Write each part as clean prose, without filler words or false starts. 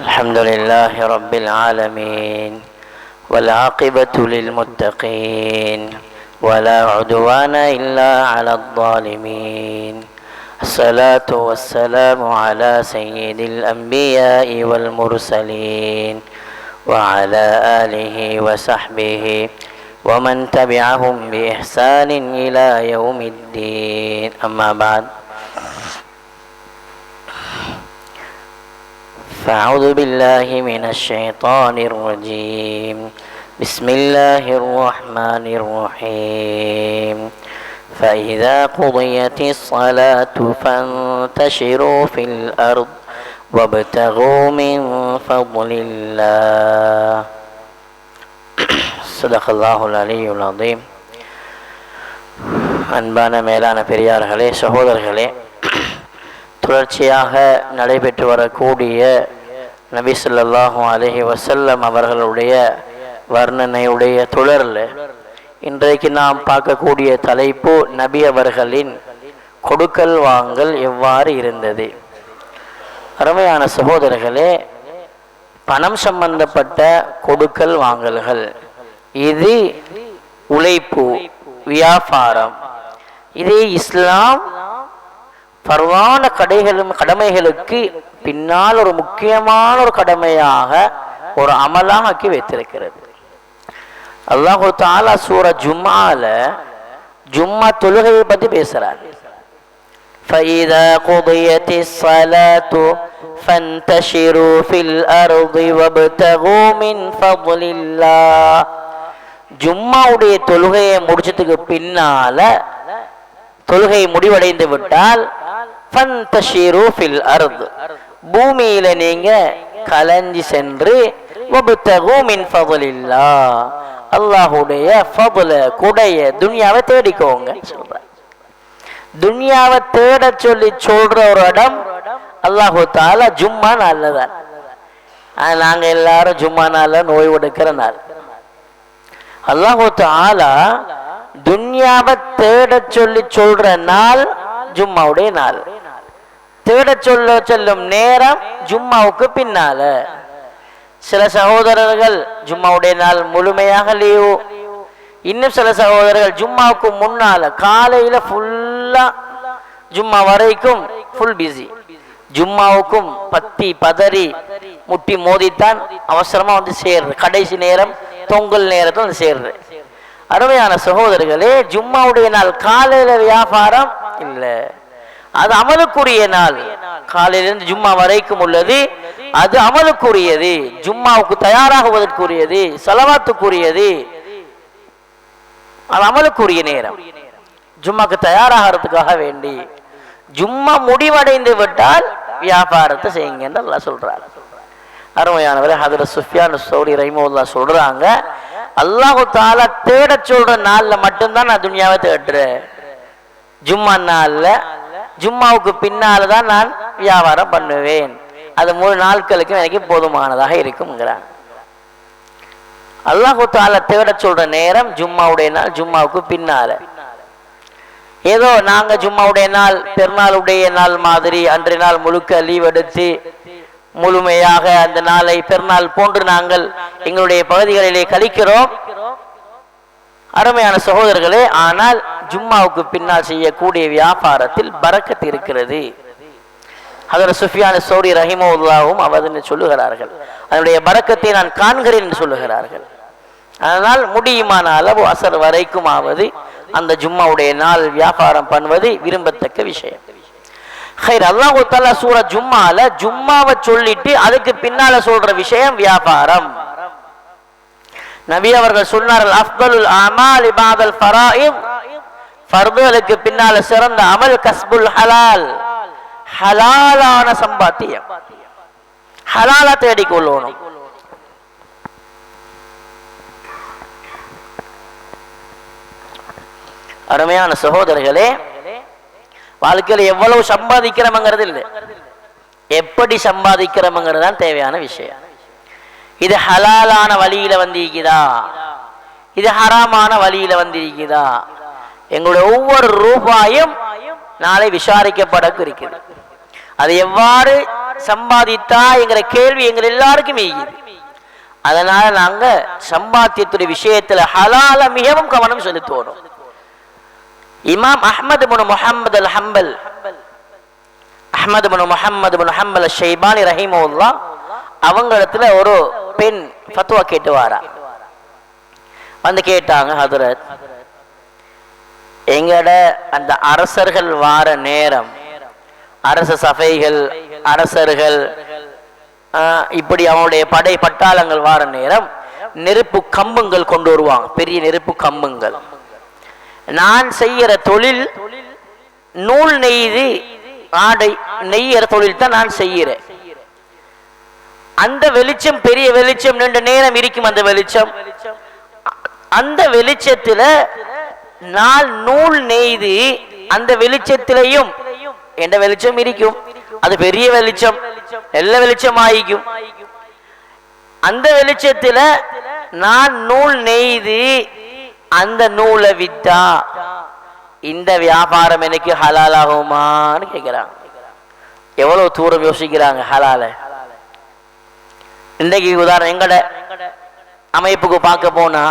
الحمد لله رب العالمين والعاقبة للمتقين ولا عدوان إلا على الظالمين. الصلاة والسلام على سيد الأنبياء والمرسلين وعلى آله وصحبه ومن تبعهم بإحسان إلى يوم الدين. أما بعد، فأعوذ بالله من الشيطان الرجيم. بسم الله الرحمن الرحيم. فإذا قضيت الصلاة فانتشروا في الأرض وابتغوا من فضل الله. صدق الله العلي العظيم. அன்பான மேலான பெரியார்களே, சகோதரர்களே, தொடர்ச்சியாக நடைபெற்று வரக்கூடிய நபி ஸல்லல்லாஹு அலைஹி வஸல்லம் அவர்களுடைய வர்ணனையுடைய தொடரில் இன்றைக்கு நாம் பார்க்கக்கூடிய தலைப்பு நபி அவர்களின் கொடுக்கல் வாங்கல் எவ்வாறு இருந்தது. அருமையான சகோதரர்களே, பணம் சம்பந்தப்பட்ட கொடுக்கல் வாங்கல்கள், இது உழைப்பு, வியாபாரம். இதே இஸ்லாம் பரவான கடமைகளுக்கு பின்னால் ஒரு முக்கியமான ஒரு கடமையாக ஒரு அமலாக ஆக்கி வைத்திருக்கிறது. அல்லாஹ் தஆலா சூரா ஜும்ஆல ஜும்மா தொழுகையை பற்றி பேசுறார். فَإِذَا قُضِيَتِ الصَّلَاةُ فَانْتَشِرُوا فِي الْأَرْضِ وَابْتَغُوا مِنْ فَضْلِ اللَّهِ. ஜும்மாவுடைய தொழுகையை முடிச்சதுக்கு பின்னால, தொழுகை முடிவடைந்து விட்டால் ஃபன்தஷிரு ஃபில் அர்த், பூமியில நீங்க கலஞ்சி சென்று வப்தகு மின் ஃபضலில்லாஹ், அல்லாஹ்வுடைய ஃபضல குடைய துன்யாவை தேடிக்கோங்க சொல்ற. துன்யாவை தேட சொல்லி சொல்ற ஒரு இடம் அல்லாஹ் தஆலா ஜும்மா நாள்ல தான். நாங்க எல்லாரும் ஜும்மா நாள்ல நோய் எடுக்கிற நாள். அல்லாஹ் தஆலா துன்யாவை தேட சொல்லி சொல்ற நாள் ஜும்மாவுடைய நாள். தேட சொல்லும் நேரம் ஜும்மாவுக்கு பின்னால. சில சகோதரர்கள் ஜும்மாவுடைய நாள் முழுமையாக லீவு, இன்னும் சில சகோதரர்கள் ஜும்மாவுக்கு முன்னால காலையில ஃபுல்லா ஜும்மா வரைக்கும் ஃபுல் பிஸி. ஜும்மாவுக்கும் பத்தி பதறி முட்டி மோதித்தான் அவசரமா வந்து சேர்றது. கடைசி நேரம் தொங்கல் நேரத்தில் வந்து சேர்றது. அருமையான சகோதரர்களே, ஜும்மாவுடைய நாள் காலையில வியாபாரம் இல்லை, அது அமலுக்குரிய நாள். காலையிலிருந்து ஜும்மா வரைக்கும் உள்ளது, அது அமலுக்குரியது, ஜும்மாவுக்கு தயாராகுவதற்குரியது, ஸலவாத்துக்குரியது, அது அமலுக்குரிய நேரம். ஜும்மாக்கு தயாராகிறதுக்காக வேண்டி ஜும்மா முடிவடைந்து விட்டால் வியாபாரத்தை செய்யுங்க என்று அல்லாஹ் சொல்றார். அருமையானவரே, ஹஜ்ரத் சுஃபியான் ஸௌரி ரஹிமஹுல்லாஹ் சொல்றாங்க, அல்லாஹ் தஆலா தேட சொல்ற நாள்ல மட்டும்தான் நான் துன்யாவை தேடுறேன். ஜும்மா நாள்ல, ஜும்மாவுக்கு பின்னால தான் நான் வியாபாரம் பண்ணுவேன். அது 3 நாட்களுக்கு எனக்கு போதுமானதாக இருக்கும்ங்கிறான். அல்லாஹ் தஆலா தேட சொல்ற நேரம் ஜும்மாவுடைய நாள், ஜும்மாவுக்கு பின்னால. ஏதோ நாங்க ஜும்மாவுடைய நாள் பெருநாளுடைய நாள் மாதிரி அன்றைய நாள் முழுக்க லீவ் எடுத்து முழுமையாக அந்த நாளை பெருநாள் போன்று நாங்கள் எங்களுடைய பகுதிகளிலே கழிக்கிறோம். அருமையான சகோதரர்களே, ஆனால் ஜும்மாவுக்கு பின்னால் செய்யக்கூடிய வியாபாரத்தில் பரக்கத் இருக்கிறது. ஹஜ்ரத் சுஃபியான் ஸௌரி ரஹிமஹுல்லாஹும் அவதனை சொல்லுகிறார்கள், அதனுடைய பரக்கத்தை நான் காண்கிறேன் என்று சொல்லுகிறார்கள். அதனால் முடியுமான அளவு அசர் வரைக்கும் ஆவது அந்த ஜும்மாவுடைய நாள் வியாபாரம் பண்ணுவது விரும்பத்தக்க விஷயம். ஹைர், அல்லாஹ் தஆலா சூரா ஜும்மால ஜும்மாவை சொல்லிட்டு அதுக்கு பின்னால சொல்ற விஷயம் வியாபாரம். நபி அவர்கள் சொன்னார்கள், அஃதலுல் அமாலி பஅதல் ஃபராயித், ஃபர்துகளுக்கு பின்னால சிறந்த அமல் கஸ்புல் ஹலால், ஹலாலான சம்பாத்தியம், ஹலாலா தேடிக்கொள்ளணும். அருமையான சகோதரர்களே, வாழ்க்கையில் எவ்வளவு சம்பாதிக்கிறோம்ங்கிறது இல்லை, எப்படி சம்பாதிக்கிறோம்ங்கிறது தான் தேவையான விஷயம். இது ஹலாலான வழியில வந்திருக்குதா, இது ஹராமான வழியில வந்திருக்குதா, எங்களுடைய ஒவ்வொரு ரூபாயும் நாளை விசாரிக்கப்பட இருக்குது. அது எவ்வாறு சம்பாதித்தா என்கிற கேள்வி எங்கள் எல்லாருக்கும் ஈகுது. அதனால நாங்க சம்பாத்தியத்துடைய விஷயத்துல ஹலால மிகவும் கவனம் செலுத்துவோம். இமாம் அஹ்மது பின் முஹம்மது அல் ஹம்பல், அஹ்மது பின் முஹம்மது பின் ஹம்பல் ஷைபானி ரஹிமஹுல்லாஹ் அவங்க இடத்துல ஒரு பெண் ஃபத்வா கேட்டு வாரா. வந்து கேட்டாங்க, ஹதரத், எங்கட அந்த அரசர்கள் வார நேரம், அரச சபைகள், அரசர்கள், இப்படி அவனுடைய படை பட்டாளங்கள் வார நேரம் நெருப்பு கம்புங்கள் கொண்டு வருவாங்க, பெரிய நெருப்பு கம்புங்கள். நான் செய்யற தொழில் நூல் நெய்து ஆடை நெய்யற தொழில் தான் நான் செய்யறேன். அந்த வெளிச்சம் பெரிய வெளிச்சம், நீண்ட நேரம் இருக்கும் அந்த வெளிச்சம். அந்த வெளிச்சத்துல நான் நூல் நெய்து அந்த வெளிச்சத்திலையும் எந்த வெளிச்சம் இருக்கும், அது பெரிய வெளிச்சம், நல்ல வெளிச்சம் ஆயிக்கும். அந்த வெளிச்சத்துல நான் நூல் நெய்து அந்த நூலை வித்தா இந்த வியாபாரம் எனக்கு ஹலால் ஆகுமான்னு கேட்கிறாங்க. எவ்வளவு தூரம் யோசிக்கிறாங்க ஹலால. இன்றைக்கு உதாரணம் எங்கட அமைப்புக்கு பார்க்க போனா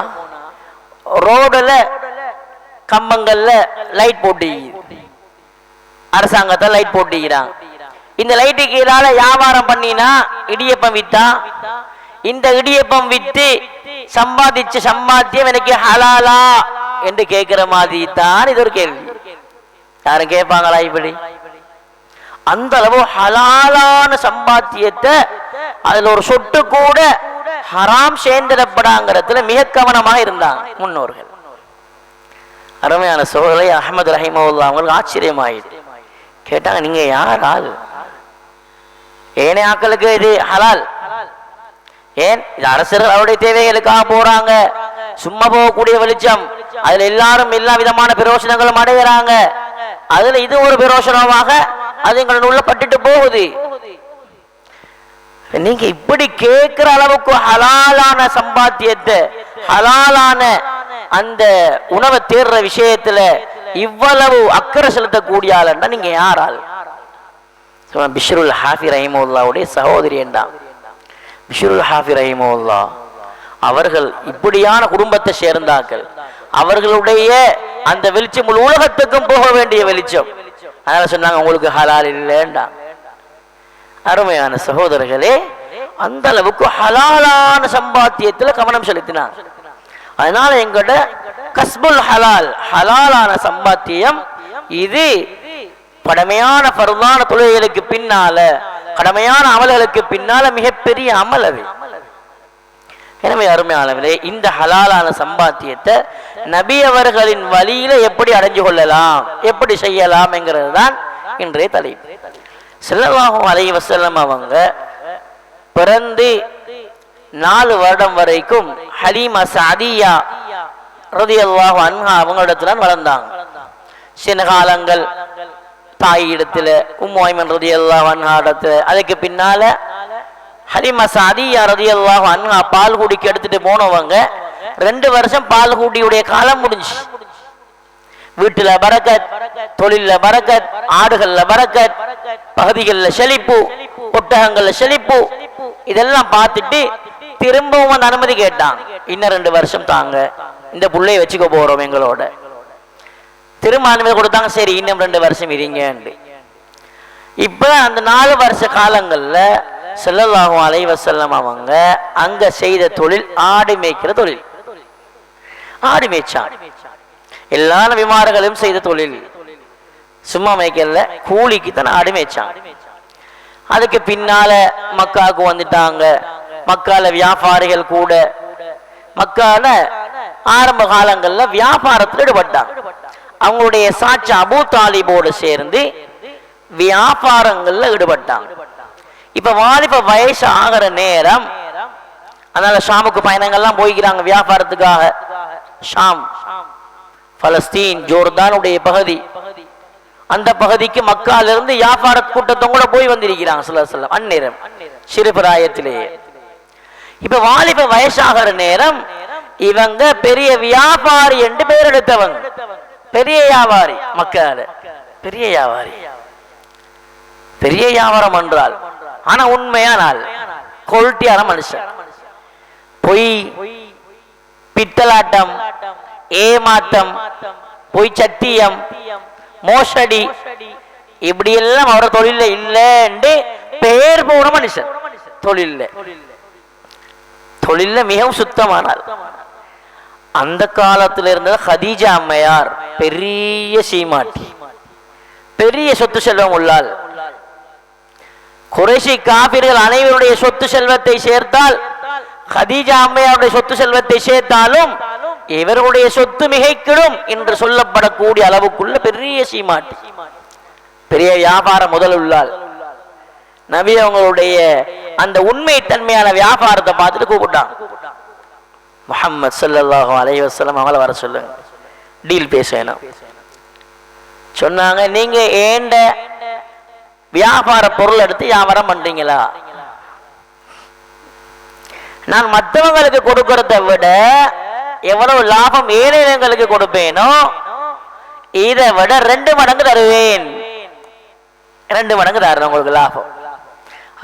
ரோடுல கம்பங்கள்ல லைட் போட்டு, அரசாங்கத்தை லைட் போட்டுக்கிறாங்க. இந்த லைட்டுக்கு கீழால வியாபாரம் பண்ணினா இடியப்பம் வித்தா, இந்த இடியப்பம் வித்து சம்பாதிச்ச சம்பாத்தியம் எனக்கு ஹலாலா என்று கேட்கிற மாதிரி தான் இது ஒரு கேள்வி. யாரும் கேட்பாங்களா இப்படி? அந்த அளவு ஹலாலான சம்பாத்தியத்தை அதுல ஒரு சொட்டு கூட ஹராம் சேர்ந்திடப்படாங்கிறதுல மிக கவனமாக இருந்தாங்க முன்னோர்கள். அருமையான சோழரை அஹ்மது ரஹிமஹுல்லாஹ் அவங்களுக்கு ஆச்சரியமாயிட்டு கேட்டாங்க, நீங்க யார் ஆள்? ஏனே ஆக்களுக்கு இது ஹலால்? ஏன் இது அரசர்கள் அவருடைய தேவைகளுக்காக போறாங்க, சும்மா போகக்கூடிய வெளிச்சம், அதுல எல்லாரும் எல்லா விதமான பிரயோசனங்களும் அடைகிறாங்க, அதுல இது ஒரு பிரயோசனமாக அது எங்களுடைய உள்ள பட்டுட்டு போகுது. நீங்க இப்படி கேட்கிற அளவுக்கு ஹலாலான சம்பாத்தியத்தை, ஹலாலான அந்த உணவை தேடுற விஷயத்துல இவ்வளவு அக்கறை செலுத்தக்கூடிய ஆளுன்னா நீங்க யார் ஆள்? பிஷ்ருல் ஹாஃபி ரஹிமஹுல்லாஹ்வுடைய சகோதரி என்றான். பிஷ்ருல் ஹாஃபி ரஹிமஹுல்லாஹ் அவர்கள் இப்படியான குடும்பத்தை சேர்ந்தார்கள். அவர்களுடைய அந்த வெளிச்சம் உலகத்துக்கும் போக வேண்டிய வெளிச்சம். அதனால சொன்னாங்க, உங்களுக்கு ஹலால் இல்லைண்டா. அருமையான சகோதரர்களே, அந்த அளவுக்கு ஹலாலான சம்பாத்தியத்துல கவனம் செலுத்தினாங்க. அதனால எங்கட கஸ்புல் ஹலால், ஹலாலான சம்பாத்தியம், இது கடமையான ஃபர்தான தொழுகைகளுக்கு பின்னால, கடமையான அமல்களுக்கு பின்னால மிகப்பெரிய அமல் அது. எனவே அருமையானவர்களே, இந்த ஹலாலான சம்பாத்தியத்தை நபி அவர்களின் வழியில எப்படி அடைஞ்சு கொள்ளலாம், எப்படி செய்யலாம் என்கிறது தான் இன்றைய தலைப்பு. ஸல்லல்லாஹு அலைஹி வஸல்லம் அவங்க பிறந்து 4 வருடம் வரைக்கும் ஹலீமா சஅதியா ரலியல்லாஹு அன்ஹா அவங்களிடத்துல வளர்ந்தாங்க. சில காலங்கள் தாய் இடத்துல, உம்மு ஐமன் ரலியல்லாஹு அன்ஹா இடத்துல, அதுக்கு பின்னால ஹலீமா சஅதியா ரலியல்லாஹு அன்ஹா பால் குடிக்கு எடுத்துட்டு போனவங்க 2 வருஷம் பால் குடியுடைய காலம் முடிஞ்சு. வீட்டுல பரக்கத், தொழில பரக்கத், ஆடுகள்ல பரக்கத், பகுதிகளில் செழிப்பு, ஒட்டகங்கள்ல செழிப்பு, இதெல்லாம் பார்த்துட்டு திரும்பவும் அந்த அனுமதி கேட்டாங்க. இன்னும் 2 வருஷம் தாங்க, இந்த புள்ளைய வச்சுக்க போறோம் எங்களோட. திரும்ப அனுமதி கொடுத்தாங்க. சரி, இன்னும் 2 வருஷம் இருங்க. இப்ப அந்த 4 வருஷ காலங்கள்ல ஸல்லல்லாஹு அலைஹி வஸல்லம் அவங்க அங்க செய்த தொழில் ஆடு மேய்க்கிற தொழில். ஆடு மேய்ச்சாங்க. எல்லா நபிமார்களும் செய்த தொழில் சும்மா மேய்க்கல, கூலிக்கு தான் ஆடு மேய்ச்சாங்க. அதுக்கு பின்னால மக்காவுக்கு வந்துட்டாங்க. மக்கால வியாபாரிகள் கூட, மக்கால ஆரம்ப காலங்கள்ல வியாபாரத்தில் ஈடுபட்டாங்க. அவங்களுடைய சாட்சி அபூ தாலிபோடு சேர்ந்து வியாபாரங்கள்ல ஈடுபட்டாங்க. இப்ப வாலிப வயசு ஆகிற நேரம், அதனால ஷாமுக்கு பயணங்கள்லாம் போய்க்கிறாங்க வியாபாரத்துக்காக. ஷாம், பலஸ்தீன், ஜோர்தானுடைய பகுதி, அந்த பகுதிக்கு மக்கால இருந்து வியாபார கூட்டத்தோட கூட போய் வந்திருக்கிறாங்க ஸல்லல்லாஹு அலைஹி வஸல்லம் அந்நேரம் சிறுபிராயத்திலேயே. இப்ப வாலிப வயசாகிற நேரம் இவங்க பெரிய வியாபாரி என்று பெயர் எடுத்தவங்க. பெரிய வியாபாரி, மக்கால பெரிய வியாபாரி. பெரிய வியாபாரம் என்றால் ஆனா உண்மையான ஆள், குவாலிட்டியான மனுஷன். பொய், பித்தலாட்டம், ஏமாத்தம், பொய் சத்தியம், மோசடி, இப்படி எல்லாம் அவர தொழில இல்லைன்னு பெயர் போன மனுஷன். தொழில மிகவும் சுத்தமானார். அந்த காலத்தில் இருந்த ஹதீஜா அம்மையார் பெரிய சீமாட்டி, பெரிய சொத்து செல்வம் உள்ளாள். குறைஷி காபிர்கள் அனைவருடைய சொத்து செல்வத்தை சேர்த்தால், ஹதீஜா அம்மையாருடைய சொத்து செல்வத்தை சேர்த்தாலும் இவருடைய சொத்து மிகைக்கிடும் என்று சொல்லப்படக்கூடிய அளவுக்குள்ள பெரிய சீமாட்டி, பெரிய வியாபார முதல் உள்ளாள். நபி அவங்களுடைய அந்த உண்மை தன்மையான வியாபாரத்தை பார்த்துட்டு கூப்பிட்டாங்க. முஹம்மது ஸல்லல்லாஹு அலைஹி வஸல்லம் அவங்கள வர சொல்லுங்க, டீல் பேசணும் சொன்னாங்க. நீங்க ஏண்ட வியாபார பொருள் எடுத்து வியாபாரம் பண்றீங்களா? நான் மற்றவங்களுக்கு கொடுக்கறத விட எவ்வளவு லாபம் ஏழைகளுக்கு கொடுப்பேனோ இதை விட 2 மடங்கு தருவேன். 2 மடங்கு தருவேன் உங்களுக்கு லாபம்.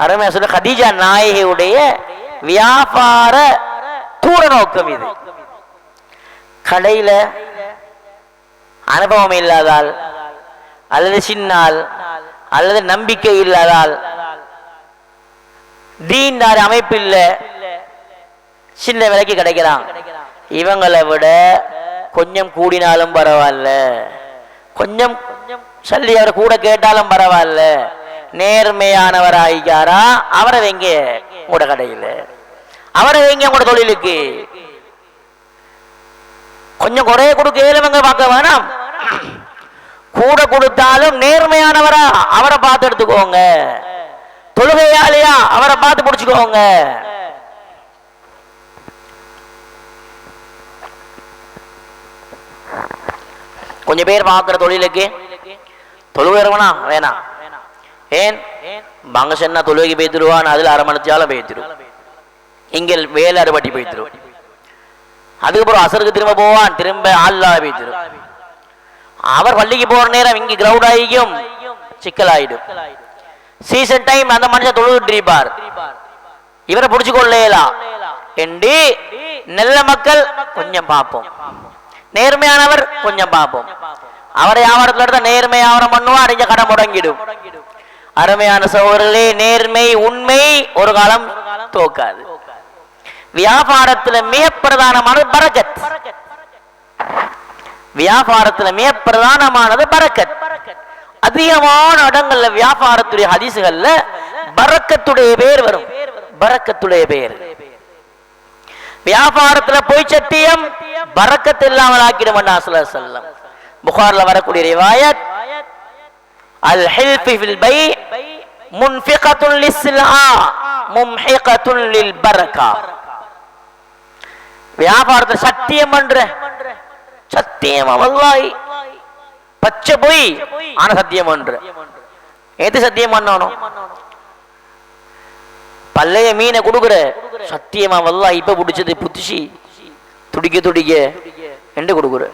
அருமையா சொல்ல ஹதீஜா நாயகியுடைய வியாபார தூர நோக்கம் இது. கடையில அனுபவம் இல்லாதால் அல்லது சின்னால் அல்லது நம்பிக்கை இல்லாதால், தீண்டார் அமைப்பு இல்ல, சின்ன விலைக்கு கிடைக்கிறான். இவங்களை விட கொஞ்சம் கூடினாலும் பரவாயில்ல, கொஞ்சம் சல்லி அவர் கூட கேட்டாலும் பரவாயில்ல, நேர்மையானவர் ஆகிக்காரா அவரை வைங்க உங்களோட கடையில், அவரை வைங்க உங்களோட தொழிலுக்கு. கொஞ்சம் குறைய கொடுக்க ஏழுவங்க பார்க்க வேணாம், கூட கொடுத்தாலும் நேர்மையானவரா அவரை பார்த்து எடுத்துக்கோங்க, தொழுகையாளியா அவரை பார்த்து பிடிச்சுக்கோங்க. கொஞ்சம் பேர் பார்க்கிற தொழிலுக்கு தொழுகிறவனா வேணாம். ஏன் பங்க சொன்னா தொழுகைக்கு பேத்துருவான், அதுல அரை மணிச்சாலும் பேத்துரும், இங்க வேலை அறுபட்டி பேத்துரும். அதுக்கப்புறம் அசருக்கு திரும்ப போவான், திரும்ப ஆள்லா பேத்துரும். அவர் பள்ளிக்கு போற நேரம் இங்க கிரவுட் ஆகிக்கும், சிக்கல் ஆயிடும். சீசன் டைம் அந்த மனுஷன் தொழுகிட்டு இருப்பார், இவரை பிடிச்சு கொள்ளலாம் என்று நல்ல மக்கள் கொஞ்சம் பார்ப்போம், நேர்மையானவர் கொஞ்சம் பார்ப்போம். அவரை வியாபாரத்தில் எடுத்த நேர்மை வியாபாரம் பண்ணுவோம், அறிஞ்ச கடை முடங்கிடும். அருமையான சகோதரர்களே, நேர்மை உண்மை ஒரு காலம் தோக்காது. வியாபாரத்தில் மிக பிரதானமானது பரக்கத். வியாபாரத்தில் மிக பிரதானமானது பரக்கத். அதிகமான இடங்கள்ல வியாபாரத்துடைய ஹதீசுகள்ல பரக்கத்துடைய பேர் வரும். பரக்கத்துடைய பேர் வியாபாரத்துல போய் சத்தியம் பரக்கத் இல்லாமல் ஆக்கிடும். புகார்ல வரக்கூடிய ரிவாயத், அல் ஹில்ஃபி ஃபில் பை முன்ஃபிகத்துன் லிஸ்ஸிலா மும்ஹிகத்துன் லில் பரக்கா. வியாபாரத்துல சத்தியம் பண்ற, சத்தியம் வல்லாஹி பச்சை போய் ஆனா சத்தியம் பண்ற. எது சத்தியம் பண்ணணும்? பல்லைய மீனை கொடுக்குற, சத்தியமா வல்லாஹி இப்ப பிடிச்சது புத்திசி துடிக்க துடிக்க என்று கொடுக்குற.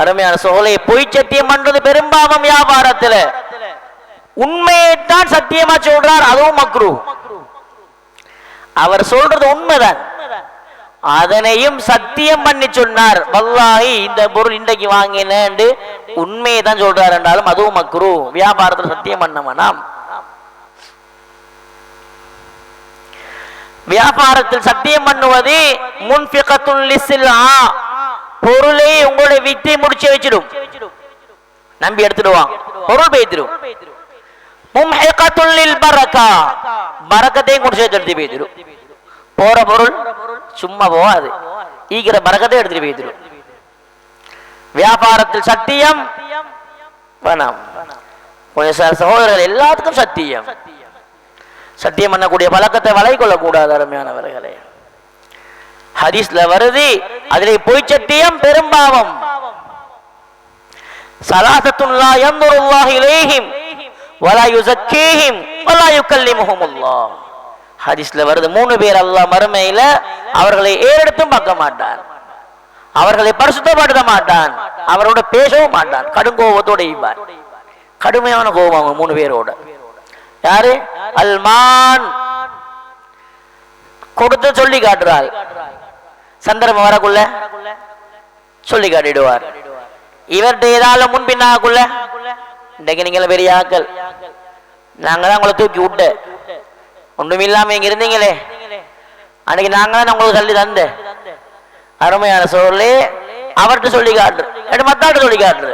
அருமையான சோலையை பொய் சத்தியம் பண்றது பெரும்பாவம். வியாபாரத்துல உண்மையைத்தான் சத்தியமா சொல்றார், அதுவும் மக்ரூ. அவர் சொல்றது உண்மைதான், அதனையும் சத்தியம் பண்ணி சொன்னார். வல்லாஹி இந்த பொருள் இன்றைக்கு வாங்கினேன் உண்மையை தான் சொல்றாரு என்றாலும் அதுவும் மக்ரூ. வியாபாரத்தில் சத்தியம் பண்ண வேணாம். வியாபாரத்தில் சத்தியம் பண்ணுவது முன்ஃபிகத்துன் லிஸ்ஸிலா, பொருளை உங்களுடைய வித்தை முடிச்சு வச்சிடும், நம்பி எடுத்துடுவாங்க, பொருள் பேய்த்திடும். மும்ஹிகத்துன் லில் பரக்கா, பரக்கத்தையும் முடிச்சு எடுத்து பேய்த்திடும். போற பொருள் சும்மா போகாது, ஈக்கிற பரக்கத்தை எடுத்துட்டு போய்த்திடும். வியாபாரத்தில் சத்தியம் வேணாம். கொஞ்சம் சகோதரர்கள் எல்லாத்துக்கும் சத்தியம், சத்தியம் பண்ணக்கூடிய பழக்கத்தை வளை கொள்ளக்கூடாது. அருமையானவர்களே, ஹதீஸ்ல வருது, அதிலே பொய் சத்தியம் பெரும்பாவம். ஸலாஸத்துன் லா யன்துருல்லாஹு இலைஹிம் வலா யுஸக்கீஹிம் வலா யுகல்லிமுஹுமுல்லாஹ். ஹதீஸ்ல வருது, 3 பேர் அல்லாஹ் மறுமையில அவர்களை ஏறெடுத்தும் பார்க்க மாட்டான், அவர்களை பரிசுத்தப்படுத்த மாட்டான், அவரோட பேசவும் மாட்டான், கடுங்கோபத்தோட இருப்பார். கடுமையான கோபம் அவங்க 3 பேரோட. யாரு? அல்மான் கொடுத்து சொல்லி காட்டுறாள். சந்தர்ப்பம் வரக்குள்ள சொல்லி காட்டிடுவார். இவர்கிட்ட ஏதாவது முன்பின்னாக்குள்ள இன்றைக்கு நீங்கள பெரிய ஆக்கள், நாங்க தான் உங்களை தூக்கி விட்ட, ஒன்றுமில்லாம இங்க இருந்தீங்களே, அன்னைக்கு நாங்க தான் உங்களுக்கு சொல்லி தந்த அருமையான சொல்லி அவர்கிட்ட சொல்லி காட்டுரு, மத்தாட்ட சொல்லி காட்டுரு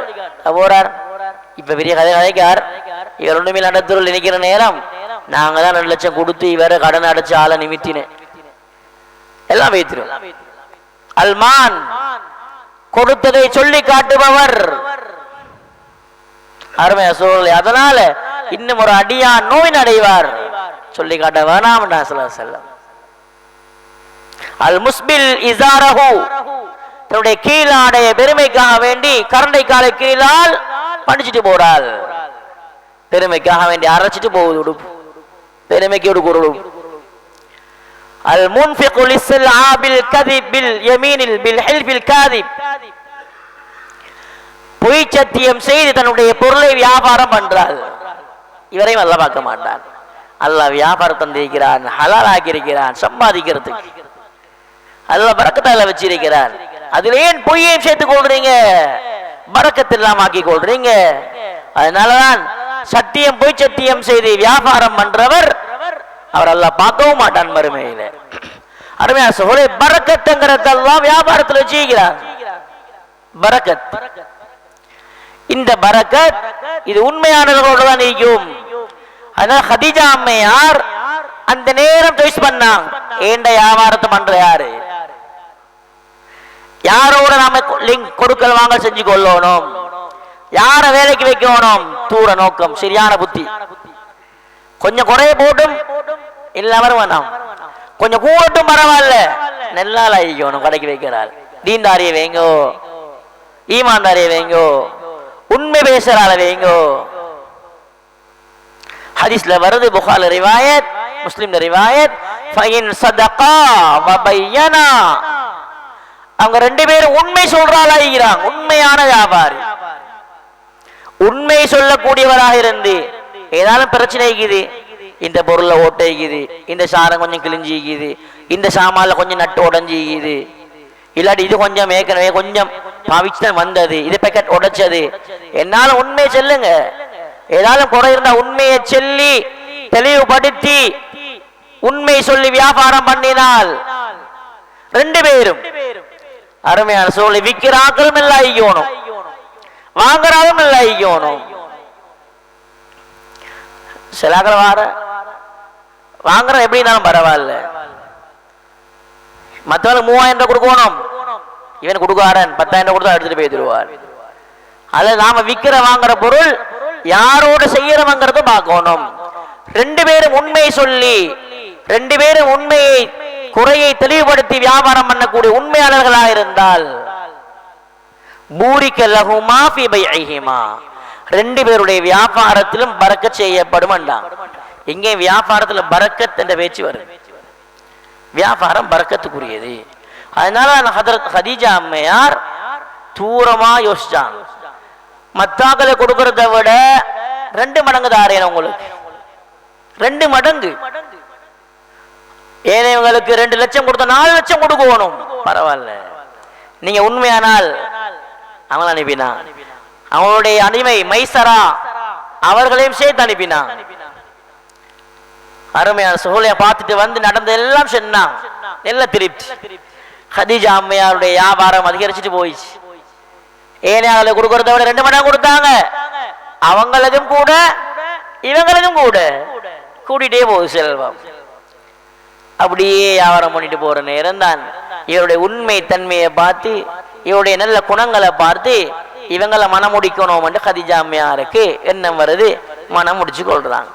போறார். இப்ப பெரிய கதை கதைக்கார். இவர் ஒன்றுமே நடத்துறோம் நினைக்கிற நேரம் நாங்க தான் 2 லட்சம் கொடுத்து இவரை கடன் அடைச்ச ஆளை நிமித்தினேன் எல்லாம் வைத்திரும். அல்மான் கொடுத்ததை சொல்லி காட்டுபவர் அருமையா சொல்லி. அதனால இன்னும் ஒரு அடியான் நோயின் அடைவார், சொல்லி காட்ட வேணாம். அல் முஸ்பில் இசாரஹு தன்னுடைய கீழாடைய பெருமைக்காக வேண்டி கரண்டை காலை கீழால் படிச்சுட்டு போறாள். பெருமைக்காக வேண்டி அரைச்சிட்டு போகுது உடுப்பு, பெருமைக்கு ஒரு குரலும். அல் முன்ஃபிகு லிஸ்ஸில்ஆபில் கதிப் பில் யமீனில் பில் ஹில்ஃபில் காதிப் பொய் சத்தியம் செய்து தன்னுடைய பொருளை வியாபாரம் பண்றாள். இவரையும் அல்லாஹ் பார்க்க மாட்டான். அல்லாஹ் வியாபாரம் தந்திருக்கிறான், ஹலால் ஆக்கியிருக்கிறான், சம்பாதிக்கிறதுக்கு அல்லாஹ் பரக்கத்தால வச்சிருக்கிறான். அதுல ஏன் பொய்யையும் சேர்த்துக் கொள்றீங்க, பரக்கத் இல்லாம ஆக்கி கொள்றீங்க. அதனாலதான் சத்தியம் பொய் சத்தியம் செய்து வியாபாரம் பண்றவர் அவர் அல்லாஹ் பார்க்கவும் மாட்டான் மறுமையில. அருமையா சகோதரே, பரக்கத்துங்கிறதெல்லாம் வியாபாரத்தில் வச்சிருக்கிறார். பரக்கத், இந்த பரக்கத் இது உண்மையானவர்களோடு தான் இருக்கும். அதனால ஹதீஜா அம்மையார் அந்த நேரம் சாய்ஸ் பண்ணாங்க, ஏண்ட வியாபாரத்தை பண்ற யாரு, யாரோட நாம லிங்க் கொடுக்கல் வாங்க செஞ்சு கொள்ளணும், யார வேலைக்கு வைக்கணும், தூர நோக்கம், சரியான புத்தி. கொஞ்சம் குறைய போட்டும் இல்லாம வேணாம், கொஞ்சம் கூட்டும் பரவாயில்ல, நல்லா ஆகிக்கணும். கடைக்கு வைக்கிறாள், தீன்தாரிய வைங்கோ, ஈமான்தாரிய வைங்கோ, உண்மை பேசுறால வைங்கோ. ஹதீஸ்ல வருது, புகாரி ரிவாயத், முஸ்லிம் ரிவாயத், ஃபைன் சதகா வ பையனா, அவங்க 2 பேரும் உண்மை சொல்றாளாகிறாங்க. உண்மையான வியாபாரி, உண்மை சொல்லக்கூடியவராக இருந்து ஏதாலும் பிரச்சனை இருக்குது, இந்த பொருள்ல ஓட்டைக்குது, இந்த சாரம் கொஞ்சம் கிழிஞ்சிக்குது, இந்த சாமான்ல கொஞ்சம் நட்டு உடஞ்சிக்குது, இல்லாட்டி இது கொஞ்சம் ஏற்கனவே கொஞ்சம் பாவிச்சுதான் வந்தது, இது பேக்கெட் உடைச்சது, என்னால உண்மையை சொல்லுங்க. ஏதாலும் குறை இருந்தா உண்மையை சொல்லி தெளிவுபடுத்தி உண்மை சொல்லி வியாபாரம் பண்ணினால் 2 பேரும் அருமையான சொல்லி விற்கிறாக்களும் எல்லாம் ஐயோனும், வாங்குறாலும் எல்லாம் ஐயோனும். சிலாக்கள் வாங்குற எப்படி இருந்தாலும் பரவாயில்ல, மற்றவங்க 3000 கொடுக்கணும், இவன் கொடுக்காரன் 10,000 கொடுத்தா எடுத்துட்டு போயிடுவார். அதுல நாம விற்கிற வாங்குற பொருள் யாரோட செய்யறவங்கிறத பார்க்கணும். 2 பேரும் உண்மை சொல்லி 2 பேரும் உண்மையை குறையை தெளிவுபடுத்தி வியாபாரம் பண்ணக்கூடிய உண்மையாளர்களாக இருந்தால் பூரிக்க லஹுமா ஃபீ பைஇஹிமா, 2 பேருடைய வியாபாரத்திலும் பரக்கத் செய்யப்படும். எங்கே வியாபாரத்துல பரக்கத் என்ற பேச்சு வரும், வியாபாரம் பரக்கத்துக்குரியது. அதனால ஹதரத் ஹதீஜா அம்மையார் தூரமா யோசிச்சாங்க, மத்தாக்களை கொடுக்கறத விட 2 மடங்கு தாரேன் உங்களுக்கு, 2 மடங்கு. ஏனைவங்களுக்கு 2 லட்சம் கொடுத்தா 4 லட்சம் கொடுக்கணும், பரவாயில்ல. நீங்க உண்மையானால் அவங்களை அனுப்பினா, அவங்களுடைய அடிமை மைசரா அவர்களையும் சேர்த்து அனுப்பினா. அருமையான சூழலை பார்த்துட்டு வந்து நடந்த எல்லாம் சொன்னா, எல்லாம் திருப்தி. ஹதீஜா அம்மையாருடைய வியாபாரம் அதிகரிச்சுட்டு போயிடுச்சு. ஏனையாளை கொடுக்கறத விட 2 மடங்கு கொடுத்தாங்க. அவங்களுக்கும் கூட இவங்களுக்கும் கூட கூட்டிகிட்டே போகுது செல்வம். அப்படியே வியாபாரம் பண்ணிட்டு போற நேரம் தான் இவருடைய உண்மை தன்மையை பார்த்து, இவருடைய நல்ல குணங்களை பார்த்து இவங்களை மனம் முடிக்கணும் என்று ஹதீஜா அம்மையாருக்கு எண்ணம் வருது, மனம் முடிச்சு கொள்றாங்க.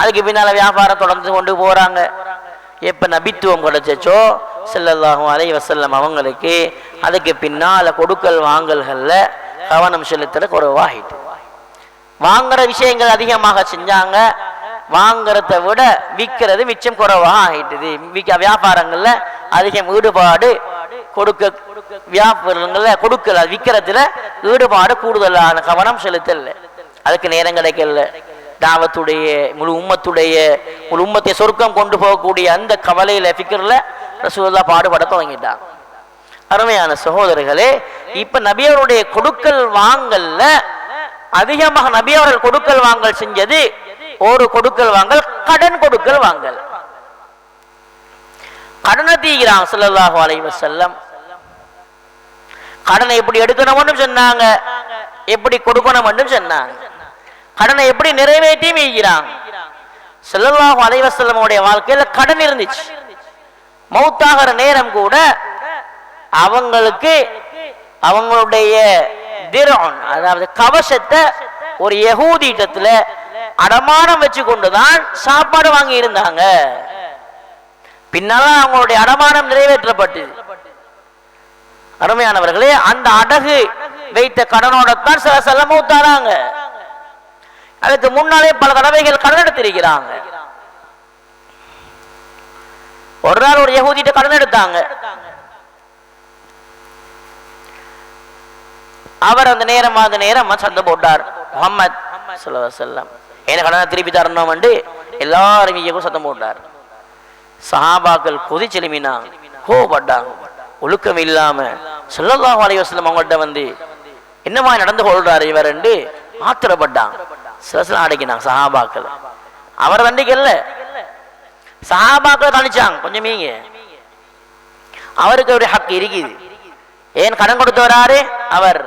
அதுக்கு பின்னால வியாபாரம் தொடர்ந்து கொண்டு போறாங்க. எப்ப நபித்துவம் கிடைச்சோ ஸல்லல்லாஹு அலைஹி வஸல்லம் அவங்களுக்கு அதுக்கு பின்னால கொடுக்கல் வாங்கல்கள்ல கவனம் செலுத்தல குறைவாகிட்டு, வாங்குற விஷயங்கள் அதிகமாக செஞ்சாங்க, வாங்குறத விட விற்கிறது மிச்சம் குறைவாக ஆகிட்டுது. வியாபாரங்கள்ல அதிகம் ஈடுபாடு கொடுக்க, வியாபாரங்கள்ல கொடுக்கல, விற்கிறதுல ஈடுபாடு கூடுதலான கவனம் செலுத்தல, அதுக்கு நேரம் கிடைக்கல. தாவத்துடைய முழு உம்மத்தை சொர்க்கம் கொண்டு போகக்கூடிய அந்த கவலையில ஃபிக்ர்ல ரசூலுல்லாஹ் பாடுபட தொடங்கிட்டாங்க. அருமையான சகோதரர்களே, இப்ப நபியவருடைய கொடுக்கல் வாங்கல்ல அதிகமாக நபியவர்கள் கொடுக்கல் வாங்கல் செஞ்சது ஒரு கொடுக்கல் வாங்கல் கடன் கொடுக்கல் வாங்கல். கடனை தீக்கிறாங்க ஸல்லல்லாஹு அலைஹி வஸல்லம். கடனை எப்படி எடுக்கணும்னு சொன்னாங்க, எப்படி கொடுக்கணும்னு சொன்னாங்க, கடனை எப்படி நிறைவேற்றி மீகிறாங்க. ஸல்லல்லாஹு அலைஹி வஸல்லமுடைய வாழ்க்கையில கடன் இருந்துச்சு. மௌத்தாகிற நேரம் கூட அவங்களுக்கு அவங்களுடைய திர்ஆன், அதாவது கவசத்தை ஒரு யஹூதியிடத்துல அடமானம் வச்சு கொண்டுதான் சாப்பாடு வாங்கி இருந்தாங்க. பின்னால அவங்களுடைய அடமானம் நிறைவேற்றப்பட்டது. அருமையானவர்களே, அந்த அடகு வைத்த கடனோடத்தான் சில செல்ல மௌத்தாராங்க. அதுக்கு முன்னாலே பல தடவைகள் கடன் எடுத்திருக்கிறாங்க. ஒரு நாள் ஒரு யஹூதிட்ட கடன் எடுத்தாங்க. அவர் அந்த நேரம் சத்தம் போட்டார், முஹம்மத் ஸல்லல்லாஹு அலைஹி வஸல்லம் என்ன கடனை திருப்பி தரணும் என்று எல்லாரும் சத்தம் போட்டார். சஹாபாக்கள் கொதிச்செலுமினாங்க, கோபப்பட்டாங்க. ஒழுக்கம் இல்லாம ஸல்லல்லாஹு அலைஹி வஸல்லம் அவங்கள்ட்ட வந்து என்னமா நடந்து கொள்றாரு இவர் என்று ஆத்திரப்பட்டாங்க. சிலசலாம் அடைக்கினாங்க சஹாபாக்கள். அவர் தண்டிக்கல்ல, சஹாபாக்களை தண்டிச்சாங்க. கொஞ்சம் மீங்க, அவருக்கு ஒரு ஹக் இருக்குது. ஏன் கடன் கொடுத்தவராரு அவர்,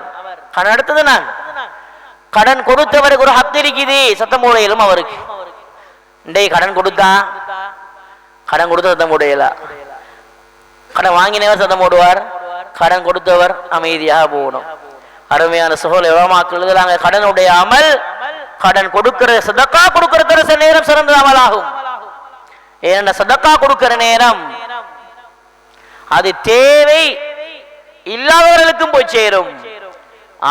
கடன் எடுத்தது நான். கடன் கொடுத்தவருக்கு ஒரு ஹக் இருக்குது. சத்தம் போடையிலும் அவருக்கு இன்றைக்கு கடன் கொடுத்தா சத்தம் போடையில, கடன் வாங்கினவர் சத்தம் போடுவார், கடன் கொடுத்தவர் அமைதியாக போகணும். அருமையான சகோதர உலமாக்கள் எழுதுறாங்க, கடனுடைய அமல் கடன் கொடுக்கிற சதக்கா கொடுக்கிற நேரம் சிறந்த அமலாகும். ஏன்னா சதக்கா கொடுக்கிற நேரம் அது தேவை இல்லாதவர்களுக்கும் போய் சேரும்.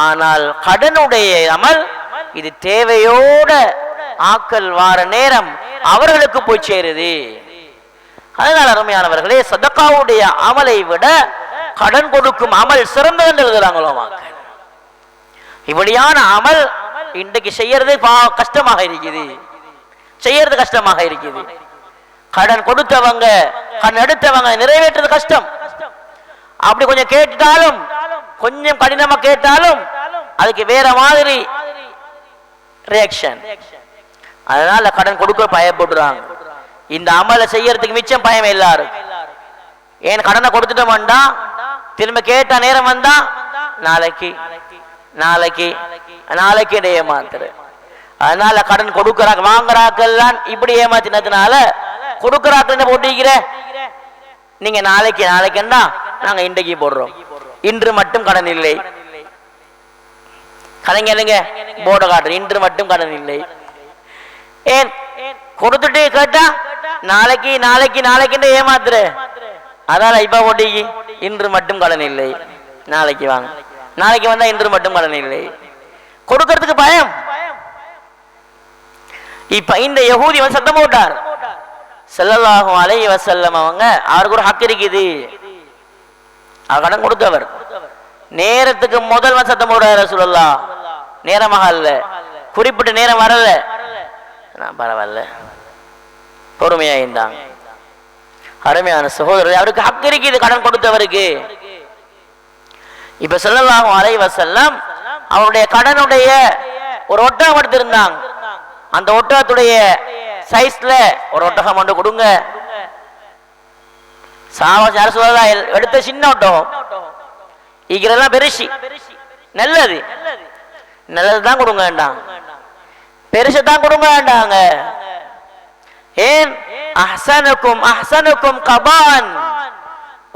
ஆனால் கடனுடைய அமல் இது தேவையோட ஆக்கல் வார நேரம் அவர்களுக்கு போய் சேருது. அதனால் அருமையானவர்களே, சதக்காவுடைய அமலை விட கடன் கொடுக்கும் அமல் சிறந்தது என்று எழுதுறாங்களோ. இப்படியான அமல் இன்றைக்கு செய்யறது கஷ்டமாக இருக்குது, செய்யறது கஷ்டமாக இருக்குது. கடன் கொடுத்தவங்க கடன் எடுத்தவங்க நிறைவேற்றது கஷ்டம். அப்படி கொஞ்சம் கேட்டாலும், கொஞ்சம் கடினமா கேட்டாலும் அதுக்கு வேற மாதிரி ரியாக்ஷன். அதனால கடன் கொடுக்க பயப்படுறாங்க. இந்த அமலை செய்யறதுக்கு மிச்சம் பயம் எல்லாரும். ஏன் கடனை கொடுத்துட்டோம்டா திரும்ப கேட்ட நேரம் வந்தா நாளைக்கு நாளைக்கு நாளைக்கு ஏமாத்துற. அதனால கடன் கொடுக்கறாங்க வாங்குறாக்கெல்லாம் இப்படி ஏமாத்தினதுனால கொடுக்கறாக்கள் என்ன போட்டிக்கிற, நீங்க நாளைக்கு நாளைக்குன்னா நாங்க இன்றைக்கு போடுறோம். இன்று மட்டும் கடன் இல்லை. கலைஞருங்க போர்ட காட்டுற, இன்று மட்டும் கடன் இல்லை. ஏன் கொடுத்துட்டு கேட்டா நாளைக்கு நாளைக்கு நாளைக்கு ஏமாத்துற. அதனால இப்ப போட்டிக்கு இன்று மட்டும் கடன் இல்லை, நாளைக்கு வாங்க, நாளைக்கு வந்தா இன்று மட்டும் கடன் இல்லை. கொடுக்கறதுக்கு பயம். இப்ப இந்த யஹூதி வந்து சத்தம் போட்டார், ஸல்லல்லாஹு அலைஹி வஸல்லம் அவங்க அவருக்கு ஒரு ஹக் இருக்குது. கடன் கொடுத்தவர் நேரத்துக்கு முதல் வந்து சத்தம் போடுறாரு, ரசூலுல்லாஹ் நேரமாக இல்ல, குறிப்பிட்ட நேரம் வரல, பரவாயில்ல பொறுமையா இருந்தாங்க. அருமையான சகோதரர், அவருக்கு ஹக் இருக்குது கடன் கொடுத்தவருக்கு. இப்ப ஸல்லல்லாஹு அலைஹி வஸல்லம் அவருடைய கடனுடைய ஒரு ஒட்டகம் எடுத்திருந்தாங்க. அந்த ஒட்டகத்துடைய சைஸ்ல ஒரு ஒட்டகம் ஒன்று கொடுங்க. எடுத்த சின்ன ஒட்டகம் இங்கெல்லாம் பெருசி நல்லது நல்லதுதான் கொடுங்க வேண்டாம், பெருசதான் கொடுங்க வேண்டாங்க. ஏன் அஹ்சனுக்கும் அஹ்சனுக்கும் கபான்,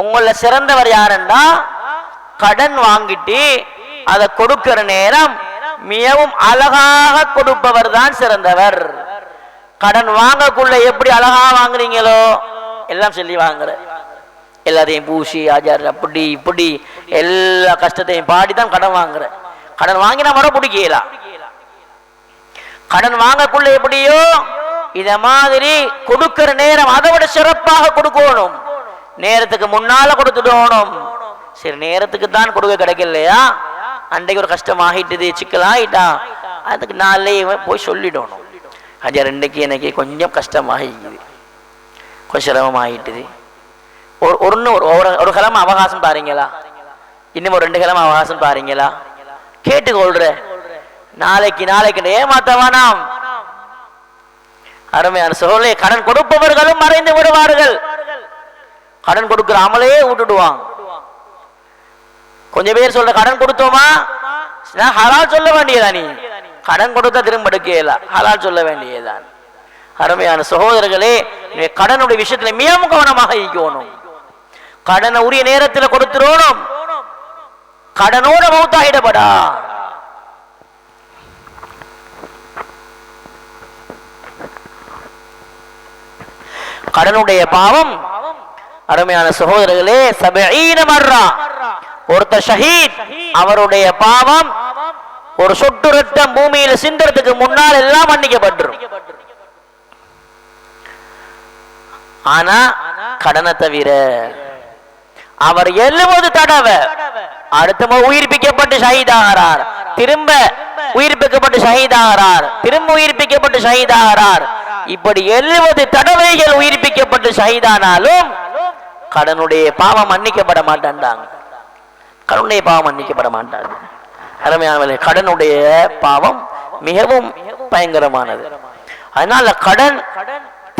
உங்கள சிறந்தவர் யாருன்னா கடன் வாங்கிட்டு அதை கொடுக்கிற நேரம் மிகவும் அழகாக கொடுப்பவர் தான் சிறந்தவர். கடன் வாங்கக்குள்ள எப்படி அழகா வாங்குறீங்களோ எல்லாம் சொல்லி வாங்குற, எல்லாத்தையும் பூசி ஆஜார் அப்படி இப்படி எல்லா கஷ்டத்தையும் பாடிதான் கடன் வாங்குற. கடன் வாங்கினா மரம் பிடிக்கலாம். கடன் வாங்கக்குள்ள எப்படியோ இத மாதிரி கொடுக்கிற நேரம் அதை விட சிறப்பாக கொடுக்கணும். நேரத்துக்கு முன்னால கொடுத்துடணும். சரி, நேரத்துக்கு தான் கொடுக்க கிடைக்கலையா, அன்றைக்கு ஒரு கஷ்டம் ஆகிட்டுது, சிக்கல் ஆகிட்டா, அதுக்கு நாளே போய் சொல்லிடணும். ஹஜர் இன்னைக்கு எனக்கு கொஞ்சம் கஷ்டமாகிக்குது, கொஞ்சம் சிரமமாகிட்டுது. ஒரு கிழமை அவகாசம் பாருங்களா, இன்னும் ஒரு 2 கிழமை அவகாசம் பாருங்களா, கேட்டுக்கொள்ற. நாளைக்கு ஏமாத்தவானாம். அருமையான சோழே, கடன் கொடுப்பவர்களும் மறைந்து விடுவார்கள். கடன் கொடுக்கிற அமலையே விட்டுடுவாங்க. கொஞ்சம் பேர் சொல்ற கடன் கொடுத்தோமா ஹலால் சொல்ல வேண்டியதா, நீ கடன் கொடுத்தா திரும்ப எடுக்கல, ஹலால் சொல்ல வேண்டியதான். அருமையான சகோதரர்களே, கடனுடைய விஷயத்துல மிகவும் கவனமாக இருக்கணும். கடனை உரிய நேரத்தில் கொடுத்துடணும், கடனோட மௌத்தாயிடப்படா. கடனுடைய பாவம் அருமையான சகோதரர்களே 70 மர்ரா. ஒருத்தர் ஷஹீத், அவருடைய பாவம் ஒரு சொட்டு ரத்தம் பூமியில சிந்தறதுக்கு முன்னால் எல்லாம் மன்னிக்கப்பட்டுரும். ஆனா கடனை தவிர அவர் 70 தடவை அடுத்த உயிர்ப்பிக்கப்பட்டு ஷஹீதாகிறார், திரும்ப உயிர்ப்பிக்கப்பட்டு ஷஹீதாகிறார், திரும்ப உயிர்ப்பிக்கப்பட்டு ஷஹீதாகிறார். இப்படி 70 தடவைகள் உயிர்ப்பிக்கப்பட்டு ஷஹீதானாலும் கடனுடைய பாவம் மன்னிக்கப்பட மாட்டாங்க. கடனுடைய பாவம் மன்னிக்கப்பட மாட்டாங்க. அருமையானவர்களே, கடனுடைய பாவம் மிகவும் பயங்கரமானது. அதனால கடன்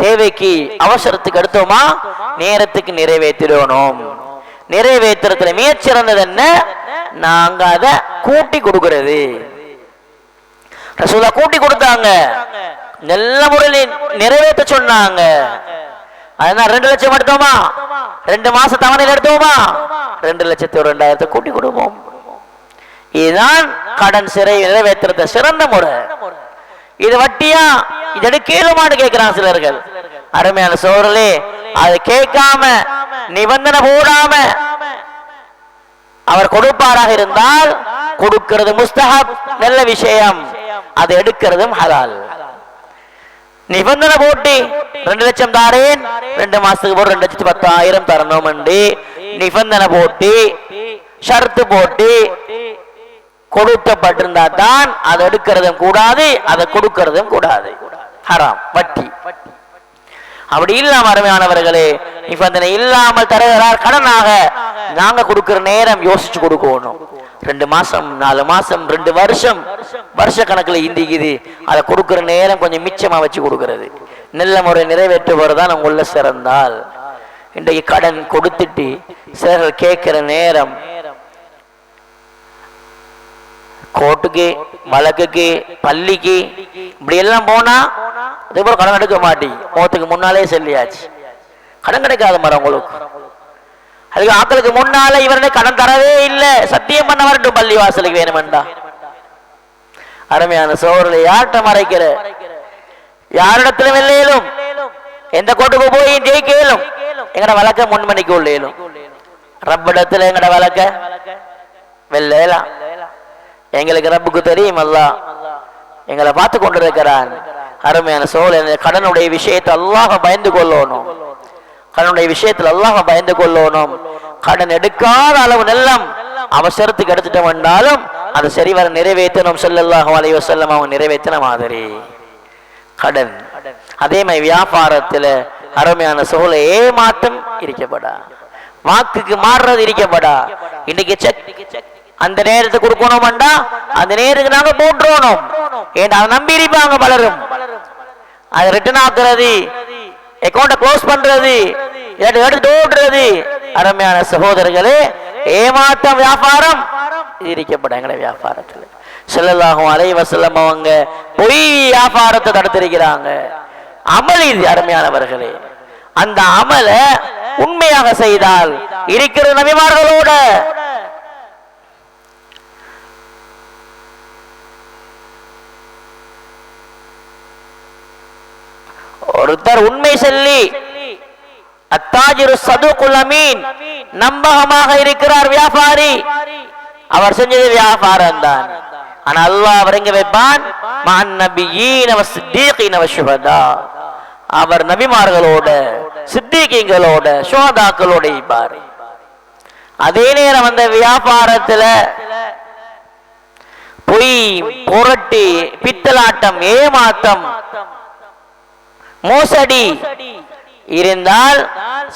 தேவைக்கு அவசரத்துக்கு எடுத்தோமா நேரத்துக்கு நிறைவேற்றணும். நிறைவேற்றுறதுல மிகச்சிறந்தது என்ன? நாங்க அதை கூட்டி கொடுக்கிறது. ரசூலுல்லாஹ் கூட்டி கொடுத்தாங்க, நல்ல முறையில் நிறைவேற்ற சொன்னாங்க. அதனால 2 லட்சம் எடுத்தோமா, 2 மாச தவணையில் எடுத்தோமா, 2,02,000 கூட்டி கொடுப்போம். இதுதான் கடன் சிறை நிறைவேற்ற சிறந்த முறை. இது வட்டியா, இது எடுக்கலுமான்னு கேட்கிறான் சிலர்கள். அருமையான சோழர்களே, அது கேட்காம நிபந்தனை போடாம அவர் கொடுப்பாராக இருந்தால் கொடுக்கிறது முஸ்தஹப், நல்ல விஷயம். அது எடுக்கிறதும் ஹலால். நிபந்தனை போட்டு 2 லட்சம் தாரேன், 2 மாசத்துக்கு போட்டு 2,10,000 தரணும் என்று நிபந்தனை போட்டு ஷர்த்து போட்டு கொடுக்கப்பட்டிருந்தா தான் அதை எடுக்கிறதும் கூடாது, அதை கொடுக்கிறதும் கூடாது, ஹராம், வட்டி. அப்படி இல்லாம அருமையானவர்களே, நிபந்தனை இல்லாமல் தருகிறார் கடனாக, நாங்க கொடுக்கிற நேரம் யோசிச்சு கொடுக்கணும். 2 மாசம் 4 மாசம் 2 வருஷம் வருஷ கணக்கில் இந்திக்குது, அதை கொடுக்கிற நேரம் கொஞ்சம் மிச்சமா வச்சு கொடுக்கிறது, நல்ல முறை நிறைவேற்றுவதுதான் உள்ள சிறந்தால். இன்றைக்கு கடன் கொடுத்துட்டு சிலர்கள் கேட்கிற நேரம் கோர்ட்டுக்கு, வழக்குக்கு, பள்ளிக்கு இப்படி எல்லாம் போனா அதே போல கடன் எடுக்க மாட்டி, மோத்துக்கு முன்னாலே சொல்லியாச்சு, கடன் கிடைக்காத மரம் உங்களுக்கு. அதுக்கு ஆக்களுக்கு முன்னால இவருடைய கடன் தரவே இல்லை, சத்தியம் பண்ண வரட்டும் பள்ளி வாசலுக்கு வேணுமெண்டா. அருமையான சோழர்களை யார்கிட்ட மறைக்கிற, யாரிடத்திலும் இல்லையிலும் எந்த கோட்டுக்கு போய் ஜெயிக்கலும் எங்கட வழக்க முன்மணிக்கு உள்ளேலும், ரப்பிடத்துல எங்கட வழக்க வெள்ளலாம். எங்களுக்கு ரப்புக்கு தெரியும், அல்லாஹ் எங்களை பார்த்து கொண்டிருக்கிறான். அருமையான சோழர், கடனுடைய விஷயத்தை அல்லாஹ் பயந்து கொள்ளணும், கடனுடைய விஷயத்தில் அல்லாஹ் பயந்து கொள்ளணும். கடன் எடுக்காத அளவு நெல்லம் அவசரத்துக்கு எடுத்துட்டு வந்தாலும் அதை சரிவர நிறைவேற்றணும். ஸல்லல்லாஹு அலைஹி வஸல்லம் அவங்க நிறைவேற்றின மாதிரி கடன். அதே மாதிரி வியாபாரத்துல அருமையான சோழ ஏமாற்றம் இருக்கப்படா, வாக்குக்கு மாறுறது இருக்கப்படா. இன்னைக்கு செக் அந்த நேரத்துக்கு கொடுக்கணும்டா, அந்த நேரத்துக்கு நாங்க போட்டுறோம். ஏன்னா அதை நம்பி இருப்பாங்க பலரும், அதை ரிட்டர்ன் ஆக்குறது, அக்கௌண்ட க்ளோஸ் பண்றது, எடுத்து ஓடுறது. அருமையான சகோதரர்களே, ஏமாற்றம் வியாபாரம் இருக்கப்பட எங்களை வியாபாரத்தில் ஸல்லல்லாஹு அலைஹி வஸல்லம் அவங்க பொய் வியாபாரத்தை தடுத்திருக்கிறாங்க. அமல் இது அருமையானவர்களே, அந்த அமல உண்மையாக செய்தால் இருக்கிற நபிமார்களோட ஒருத்தர் உண்மை சொல்லி அத்தாஜிரு சதுகுல் அமீன் நம்பகமாக இருக்கிறார் வியாபாரி, அவர் செஞ்சது வியாபாரம் தான். ஆனா அல்லாஹ் அவர் எங்க வைப்பான்? மஅன் நபியீன வஸ்ஸிதீகீன வஷ்ஷுஹதா, அவர் நபிமார்களோட சித்திகீங்களோட ஷுஹதாக்களோட இருப்பார். அதே நேரம் அந்த வியாபாரத்துல பொய், புரட்டி, பித்தலாட்டம், ஏமாத்தம் மோசடி இருந்தால்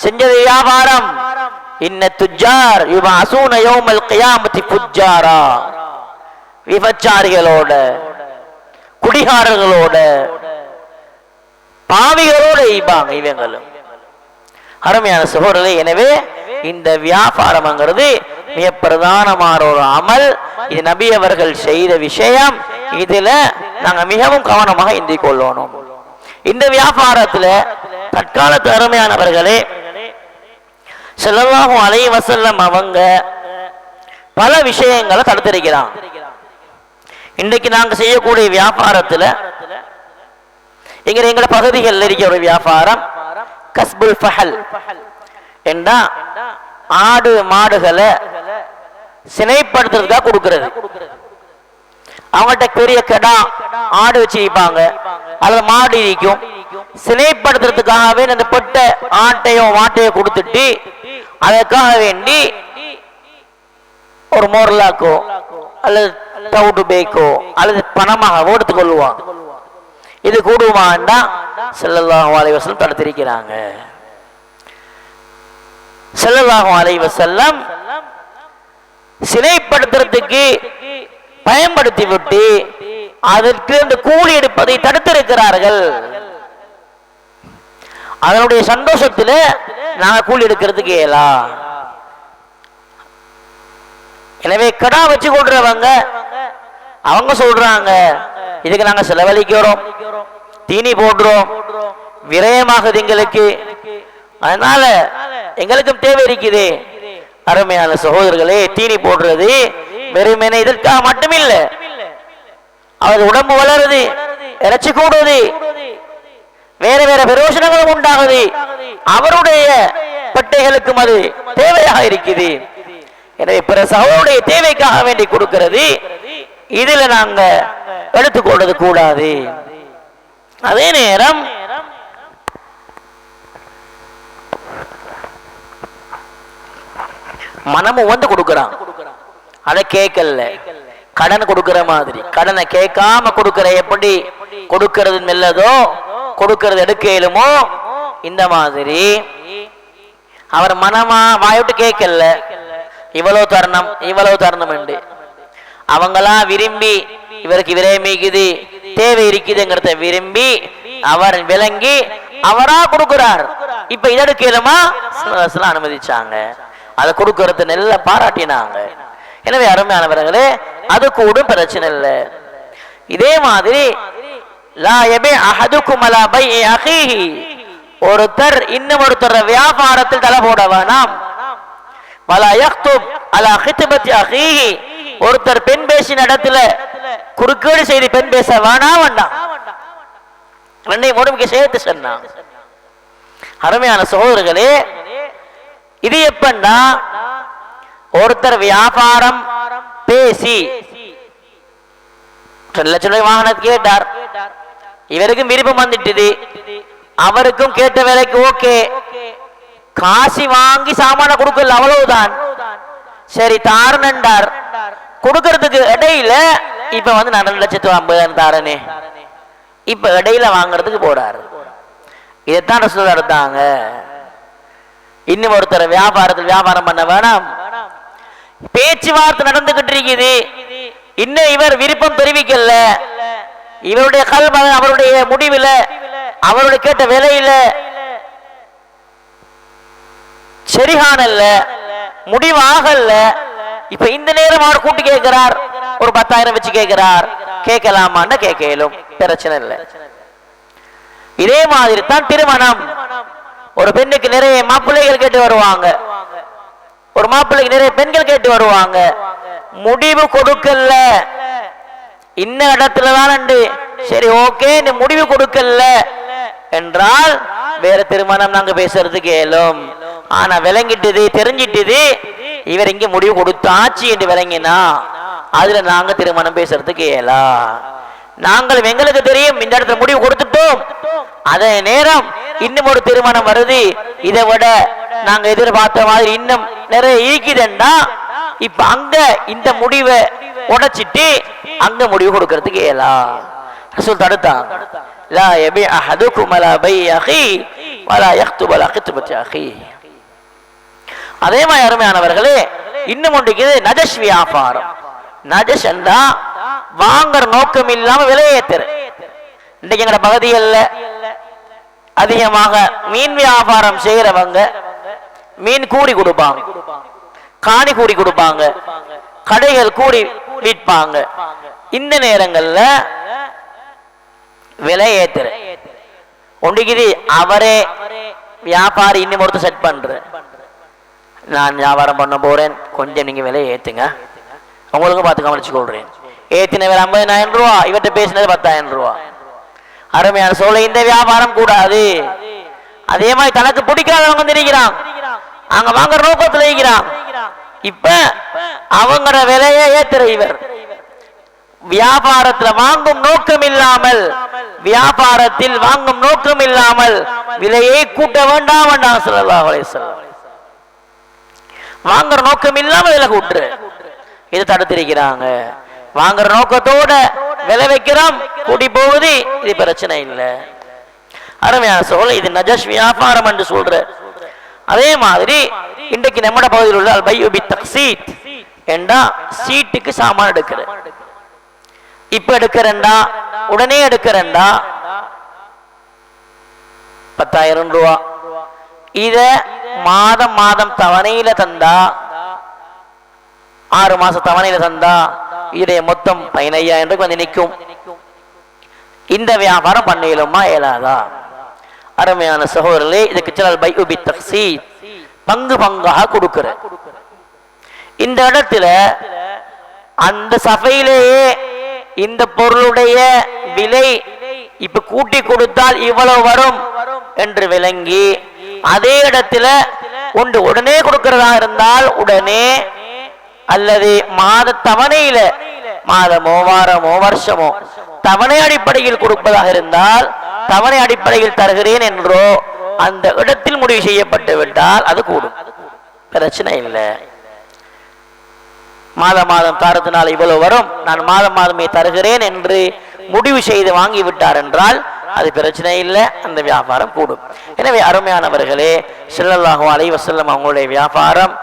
செஞ்சது வியாபாரம். இன்ன துஜ்ஜார் யுபஅஸூன யௌமல் கியாமத்தி ஃபுஜ்ஜாரா, விபச்சாரிகளோட, குடிகாரர்களோட, பாவிகளோட ஈபாங்க இவங்களும். அருமையான சகோதரர்களே, எனவே இந்த வியாபாரம்ங்கிறது மிக பிரதானமான ஒரு அமல். இது நபி அவர்கள் செய்த விஷயம். இதுல நாங்க மிகவும் கவனமாக இருந்து கொள்ளணும். இந்த வியாபாரத்துல தற்காலத்து அருமையானவர்களே ஸல்லல்லாஹு அலைஹி வஸல்லம் அவங்க பல விஷயங்களை தடுத்திருக்கிறான். இன்றைக்கு நாங்க செய்யக்கூடிய வியாபாரத்துல எங்கட பகுதிகளில் இருக்கிற ஒரு வியாபாரம் கஸ்புல் ஃபஹல் என்றா ஆடு மாடுகளை சினைப்படுத்துறதுக்காக கொடுக்கிறது. அவங்கள்ட்ட பெரிய கடா ஆடு வச்சிருப்பாங்க, அல்லது மாடு இருக்கும். சினைப்படுத்துறதுக்காகவே அந்த பொட்ட ஆட்டையோ மாட்டையோ கொடுத்துட்டு அதற்காக வேண்டி ஒரு மோர்லாக்கோ அல்லது தவுட்டு பேக்கோ அல்லது பணமாக எடுத்துக் கொள்ளுவான். இது கூடுவாண்டா ஸல்லல்லாஹு அலைஹி வஸல்லம் தடுத்திருக்கிறாங்க. ஸல்லல்லாஹு அலைஹி வஸல்லம் சினைப்படுத்துறதுக்கு பயன்படுத்தி விட்டு அதற்கு அந்த கூலி எடுப்பதை தடுத்திருக்கிறார்கள். அதனுடைய சந்தோஷத்துல நாங்க கூலி எடுக்கிறதுக்கு இயலா. எனவே கடா வச்சு கொள்றவங்க அவங்க சொல்றாங்க, இதுக்கு நாங்க செலவழிக்கிறோம், தீனி போடுறோம், விரயமாகுது எங்களுக்கு, அதனால எங்களுக்கும் தேவை இருக்குது. அருமையான சகோதரர்களே, தீனி போடுறது வெறுமனே இதற்காக மட்டுமில்ல, அவர் உடம்பு வளருது, இறைச்சி கூடுது, வேற வேற பிரயோஜனங்களும் உண்டாகுது. அவருடைய பெட்டைகளுக்கும் அது தேவையாக இருக்குது. எனவே பிற சகோதரருடைய தேவைக்காக வேண்டி கொடுக்கிறது. இதுல நாங்க எடுத்துக்கொள்வது கூடாது. அதே நேரம் மனமும் வந்து கொடுக்கிறான், அதை கேட்கல. கடன் கொடுக்கிற மாதிரி கடனை கேட்காம கொடுக்கிற, எப்படி கொடுக்கிறது மெல்லதோ கொடுக்கிறது எடுக்கலுமோ இந்த மாதிரி அவர் மனமா வாயோட்டு கேட்கல. இவ்வளவு தருணம் இவ்வளவு தருணம் என்று அவங்களா விரும்பி இவருக்கு விரைமிக்குது தேவை இருக்குதுங்கிறத விரும்பி அவர் விளங்கி அவரா கொடுக்கிறார். இப்ப இதெடுக்கலுமா அனுமதிச்சாங்க, அதை கொடுக்கறது நல்ல பாராட்டினாங்க. எனவே அருமையானவர்களே, அது கூட பிரச்சனை இல்லை. இதே மாதிரி ஒருத்தர் இன்னும் ஒருத்தர் வியாபாரத்தில் தலை போட வேணாம். ஒருத்தர் பெண் பேசின இடத்துல குறுக்கீடு செய்து பெண் பேச வேணாம் வேண்டாம். ரெண்டையும் உடம்புக்கு சேர்த்து சொன்னான். அருமையான சகோதரர்களே, இது எப்பன்னா ஒருத்தர் வியாபாரம் பேசி 2 லட்சம் ரூபாய் வாகனத்தை கேட்டார், இவருக்கும் விருப்பம் வந்துட்டுது, அவருக்கும் கேட்ட வேலைக்கு ஓகே, காசி வாங்கி சாமான கொடுக்கல, அவ்வளவுதான். சரி தாரண்டார், கொடுக்கறதுக்கு இடையில இப்ப வந்து 2,50,000 தாரனே, இப்ப இடையில வாங்கறதுக்கு போறாரு. இதைத்தான் ரசூல் எடுத்தாங்க. இன்னும் ஒருத்தர் வியாபாரத்தில் வியாபாரம் பண்ண வேணாம், பேச்சுவார்த்தை நடந்துகிட்டு இருக்குது, இன்னும் இவர் விருப்பம் தெரிவிக்கல, இவருடைய கல்வி அவருடைய முடிவில் அவருடைய கேட்ட விலையில சரிகானல்ல, முடிவாகல. இப்ப இந்த நேரம் அவர் கூட்டி கேட்கிறார், ஒரு 10,000 வச்சு கேட்கிறார், கேட்கலாமான்னு கேட்கலும் பிரச்சனை இல்லை. இதே மாதிரி தான் திருமணம். ஒரு பெண்ணுக்கு நிறைய மாப்பிள்ளைகள் கேட்டு வருவாங்க, ஒரு மாப்பிள்ளைக்கு நிறைய பெண்கள் கேட்டு வருவாங்க, முடிவு கொடுக்கல, இன்ன இடத்துலதான் சரி ஓகே முடிவு கொடுக்கல என்றால் வேற திருமணம் நாங்க பேசுறதுக்கு இயலும். ஆனா விளங்கிட்டது தெரிஞ்சிட்டது இவர் இங்க முடிவு கொடுத்தாச்சு என்று விளங்கினா அதுல நாங்க திருமணம் பேசுறதுக்கு இயலா. நாங்கள் எங்களுக்கு தெரியும் இந்த இடத்துல முடிவு கொடுத்துட்டோம், அதே நேரம் இன்னும் ஒரு திருமணம் வருது, இதை விட நாங்க எதிர்பார்த்த மாதிரி இன்னும் நிறைய ஈக்குதுண்டா, இப்ப அங்க இந்த முடிவை உடைச்சிட்டு அங்க முடிவு கொடுக்கறதுக்கு இயலா. ரசூல் தடுத்தாங்க. லா யபி அஹதுக்கும் அலா பை அஹி வலா யக்துப அலா கித்பத்தி அஹி. அதே மாதிரி அருமையானவர்களே, இன்னும் ஒன்றுக்கு நஜஷ் வியாபாரம். நஜஷ் என்றா வாங்குற நோக்கம் இல்லாம விலையேத்துற. இன்றைக்கு எங்க பகுதிகளில் அதிகமாக மீன் வியாபாரம் செய்யறவங்க மீன் கூடி கொடுப்பாங்க, காணி கூடி கொடுப்பாங்க, கடைகள் கூடி விற்பாங்க. இந்த நேரங்கள்ல விலை ஏத்துற ஒன்றுக்குது. அவரே வியாபாரி இன்னும் ஒருத்தர் செட் பண்ற, நான் வியாபாரம் பண்ண போறேன், கொஞ்சம் நீங்க விலையை ஏத்துங்க, உங்களுக்கு பார்த்து கவனிச்சு கொள்றேன். ஏத்தின விலை 50,000 ரூபா, இவற்றை பேசினது 10,000 ரூபா. அருமையான சோழ இந்த வியாபாரம் கூடாது. அதே மாதிரி தனக்கு பிடிக்காதவங்க இருக்கிறான், அங்க வாங்குற நோக்கத்தில் இருக்கிறான். இப்ப அவங்களோட விலையை ஏத்துற இவர் வியாபாரத்தில் வாங்கும் நோக்கம் இல்லாமல், வியாபாரத்தில் வாங்கும் நோக்கம் இல்லாமல் விலையை கூட்ட வேண்டாம் வேண்டாம் ஸல்லல்லாஹு அலைஹி வஸல்லம். வாங்குற நோக்கம் இல்லாம விலை கூட்டுரு, இது தடுத்திருக்கிறாங்க. வாங்குற நோக்கத்தோட விலை வைக்கிறோம், கூட்டி போகுது, இது பிரச்சனை இல்லை. அருமையான சோழ இது நஜஷ் வியாபாரம் என்று சொல்ற. அதே மாதிரி இன்றைக்கு நம்மட பகுதியில் உள்ள அல் பைஉ பித்தக்ஸீத் என்றா சீட்டுக்கு சாமான் எடுக்கிற. இப்ப எடுக்கிறண்டா, உடனே எடுக்கிறண்டா 10,000 ரூபா. இத மாதம் மாதம் தவணையில தந்தா, 6 மாசம் தவணையில தந்தா இதே மொத்தம் 15,000 வந்து நிற்கும். இந்த வியாபாரம் பண்ணையிலுமா இயலாதா? அருமையான சகோதரர்களே, இதுக்கு சிலர் பைஉ பித்தக்ஸீத், பங்கு பங்காக கொடுக்கிற. இந்த இடத்துல அந்த சபையிலேயே இந்த பொருளுடைய விலை இப்ப கூட்டி கொடுத்தால் இவ்வளவு வரும் என்று விளங்கி, அதே இடத்துல ஒன்று உடனே கொடுக்கிறதா இருந்தால் உடனே, அல்லது மாத தவணையில மாதமோ வாரமோ வருஷமோ தவணை அடிப்படையில் கொடுப்பதாக இருந்தால் தவணை அடிப்படையில் தருகிறேன் என்றோ அந்த இடத்தில் முடிவு செய்யப்பட்டு விட்டால் அது கூடும், பிரச்சனை இல்லை. மாதம் மாதம் தாரத்தினால் இவ்வளவு வரும், நான் மாதம் மாதமே தருகிறேன் என்று முடிவு செய்து வாங்கி விட்டார் என்றால் அது பிரச்சனை இல்லை, அந்த வியாபாரம் கூடும். எனவே அருமையானவர்களே, ஸல்லல்லாஹு அலைஹி வஸல்லம் அவங்களுடைய வியாபாரம்,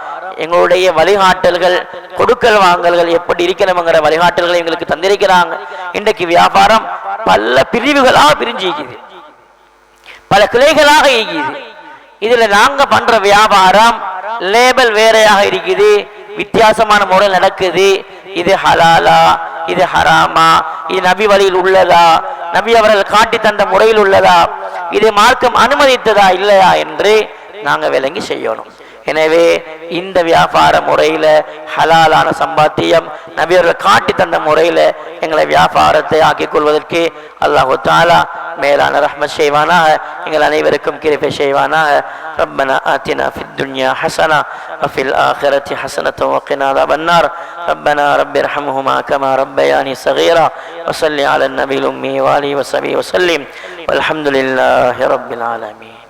எங்களுடைய வழிகாட்டல்கள், கொடுக்கல் வாங்கல்கள் எப்படி இருக்கணுங்கிற வழிகாட்டல்களை எங்களுக்கு தந்திருக்கிறாங்க. இன்றைக்கு வியாபாரம் பல பிரிவுகளாக பிரிஞ்சிக்குது, பல கிளைகளாக இருக்குது. இதுல நாங்க பண்ற வியாபாரம் லேபல் வேறையாக இருக்குது, வித்தியாசமான முறையில் நடக்குது. இது ஹலாலா, இது ஹராமா, இது நபி வழியில் உள்ளதா, நபி அவர்கள் காட்டி தந்த முறையில் உள்ளதா, இது மார்க்கம் அனுமதித்ததா இல்லையா என்று நாங்க விளங்கி செய்யணும். எனவே இந்த வியாபார முறையில ஹலாலான சம்பாத்தியம் நபி அவர்கள் காட்டி தந்த முறையில எங்களை வியாபாரத்தை ஆக்கிக் கொள்வதற்கு அல்லாஹு தஆலா மேலான ரஹ்மத் செய்வானாக, எங்கள் அனைவருக்கும் கிருபை செய்வானாக. ربنا آتنا في الدنيا حسنة وفي الآخرة حسنة وقنا عذاب النار. ربنا رب ارحمهما كما ربياني صغيرا. وصل على النبي الأمي وآله وصحبه وسلم والحمد لله رب العالمين.